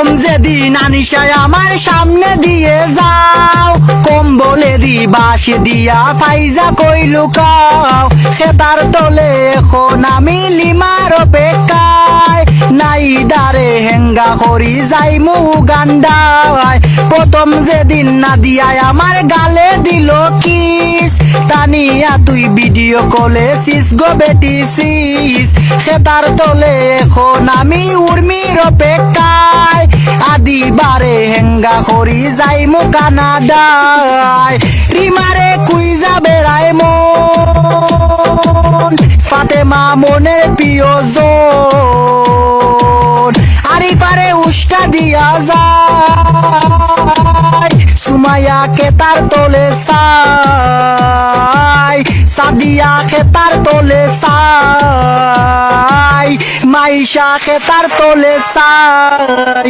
প্রথম যেদিন আনিশায় আমার সামনে দিয়ে যাও, কম্বলে দি বাসি দিয়া ফাইজা কই লুকাও। খেতার তলে এখন আমি লিমার অপেক্ষায়, নাই দারে হেঙ্গা করি যাইমু গান্ডায়। প্রথম যেদিন না দিয়ায় আমার গালে দিল কিস, তানিয়া তুই ভিডিও কলে সিস গো বেটি সিস। খেতার তলে এখন আমি উর্মির অপেক্ষায়, আদিবারে হেঙ্গা করি যাইমু কানাডায়। রিমারে কুইজা বেড়ায় মন, ফাতেমা মনের প্রিয়জন, আরিফারে উষ্টা দিয়া যায়, সুমাইয়াকে তার তোলে চাই, সাদিয়াকে তার তোলে চাই, মাইশাকে তার তোলে চাই।